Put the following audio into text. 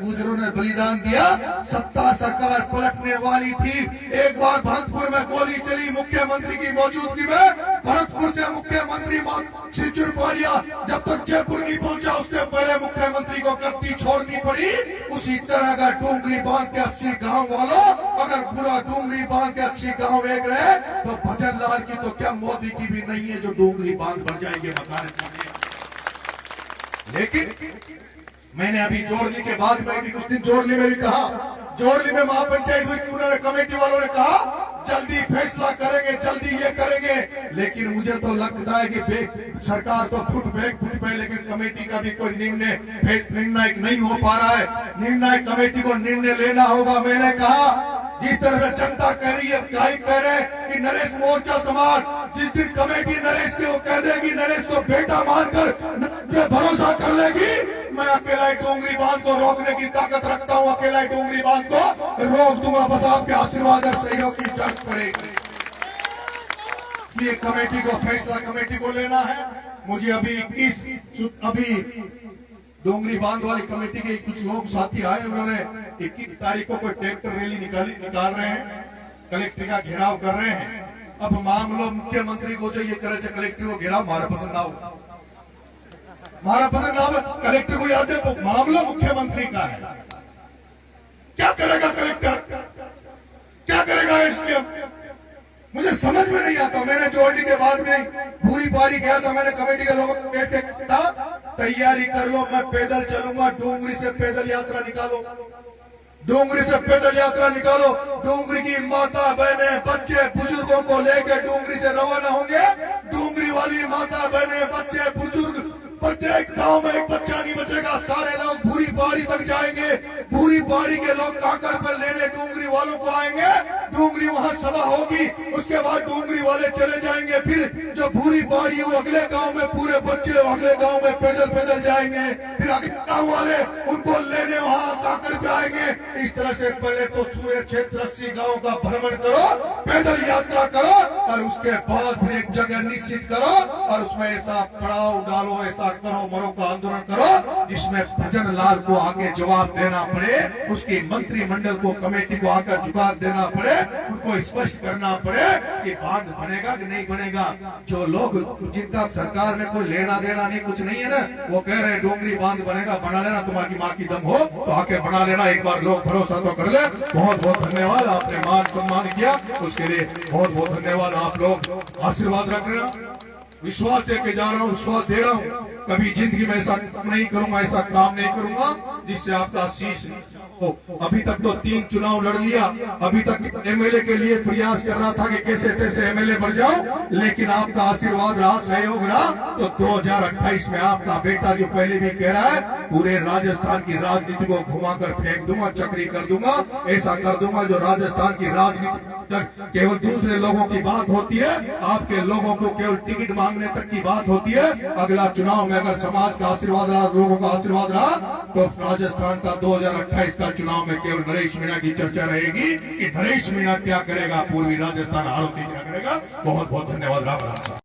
गुजरों ने बलिदान दिया, सत्ता सरकार पलटने वाली थी। एक बार भरतपुर में गोली चली मुख्यमंत्री की मौजूदगी में। भरतपुर से मुख्यमंत्री श्री चुरपाड़िया जब तक जयपुर नहीं पहुंचा उसके पहले मुख्यमंत्री को गद्दी छोड़नी पड़ी। उसी तरह अगर डूंगरी बांध के 80 गांव वालों, अगर पूरा डूंगरी बांध के 80 गांव एक रहे तो भजन लाल की तो क्या मोदी की भी नहीं है जो डूंगरी बांध बन जाएंगे मकान। लेकिन मैंने अभी जोड़ली के बाद में भी कुछ दिन जोड़ली में भी कहा, जोड़ली में महापंचायत हुई, उन्होंने कमेटी वालों ने कहा जल्दी फैसला करेंगे, जल्दी ये करेंगे। लेकिन मुझे तो लगता है कि सरकार तो फुट पे, लेकिन कमेटी का भी कोई निर्णय नहीं हो पा रहा है। निर्णय कमेटी को निर्णय लेना होगा। मैंने कहा जिस तरह से जनता कह रही है, कह रहे हैं कि नरेश मोर्चा समाज, जिस दिन कमेटी नरेश के वो कह देगी, नरेश को बेटा मानकर भरोसा कर लेगी, मैं अकेला ही डोंगरी बांध को रोकने की ताकत रखता हूं। अकेला ही डोंगरी बांध को रोक दूंगा। बस आपके आशीर्वाद और सहयोग की जरूरत पड़ेगी। ये कमेटी को फैसला कमेटी को लेना है। मुझे अभी डोंगरी बांध वाली कमेटी के कुछ लोग साथी आए, उन्होंने 21 तारीख को कोई ट्रैक्टर रैली निकाल रहे हैं, कलेक्टर का घेराव कर रहे हैं। अब मामलो मुख्यमंत्री को जो ये करे कलेक्टर को घेराव हमारा पसंद ना हो, हमारा पसंद ना हो। कलेक्टर को याद है तो मामला मुख्यमंत्री का है। क्या करेगा कलेक्टर, क्या करेगा एसडीएम, मुझे समझ में नहीं आता। मैंने जोड़ली के बाद में पूरी पारी गया था, मैंने कमेटी के लोगों को कहते था तैयारी कर लो, मैं पैदल चलूंगा, डोंगरी से पैदल यात्रा निकालो, डोंगरी से पैदल यात्रा निकालो। डोंगरी की माता बहने बच्चे बुजुर्गों को लेकर डोंगरी से रवाना होंगे। डोंगरी वाली माता बहने बच्चे बुजुर्ग, प्रत्येक गांव में एक बच्चा नहीं बचेगा। सारे लोग भूरी पहाड़ी तक जाएंगे। भूरी पहाड़ी के लोग कांकड़ पर लेने डोंगरी वालों को आएंगे। डोंगरी वहां सभा होगी, उसके बाद डोंगरी वाले चले जाएंगे। फिर जो भूरी पहाड़ी है वो अगले गांव में पूरे बच्चे अगले गांव में पैदल जाएंगे। फिर अगले गांव वाले उनको लेने वहां कांकड़ पे आएंगे। इस तरह से पहले तो सूर्य क्षेत्र 80 गाँव का भ्रमण करो, पैदल यात्रा करो और उसके बाद फिर एक जगह निश्चित करो और उसमें ऐसा पड़ाव डालो, ऐसा करो मरो का आंदोलन करो जिसमें भजन लाल को आगे जवाब देना पड़े, उसकी मंत्रिमंडल को कमेटी को आकर जुगाड़ देना पड़े, उनको स्पष्ट करना पड़े कि बांध बनेगा कि नहीं बनेगा। जो लोग जिनका सरकार में कोई लेना देना नहीं कुछ नहीं है ना, वो कह रहे हैं डोंगरी बांध बनेगा, बना लेना, तुम्हारी माँ की दम हो तो आके बना लेना। एक बार लोग भरोसा तो कर ले। बहुत बहुत धन्यवाद, आपने मान सम्मान किया उसके लिए बहुत बहुत धन्यवाद। आप लोग आशीर्वाद रख रहे हो, विश्वास देके जा रहा हूँ, विश्वास दे रहा हूँ कभी जिंदगी में ऐसा काम नहीं करूंगा, ऐसा काम नहीं करूंगा जिससे आपका शीश हो। अभी तक तो 3 चुनाव लड़ लिया, अभी तक एमएलए के लिए प्रयास कर रहा था कि कैसे तैसे एमएलए बन जाऊं, लेकिन आपका आशीर्वाद रहा, सहयोग रहा तो 2028 में आपका बेटा जो पहले भी कह रहा है पूरे राजस्थान की राजनीति को घुमाकर फेंक दूंगा, चक्री कर दूंगा, ऐसा कर दूंगा जो राजस्थान की राजनीति तक केवल दूसरे लोगों की बात होती है, आपके लोगों को केवल टिकट मांगने तक की बात होती है। अगला चुनाव में अगर समाज का आशीर्वाद रहा, लोगों का आशीर्वाद रहा तो राजस्थान का 2028 का चुनाव में केवल नरेश मीणा की चर्चा रहेगी कि नरेश मीणा क्या करेगा, पूर्वी राजस्थान आरोपी क्या करेगा। बहुत बहुत धन्यवाद। राम राम।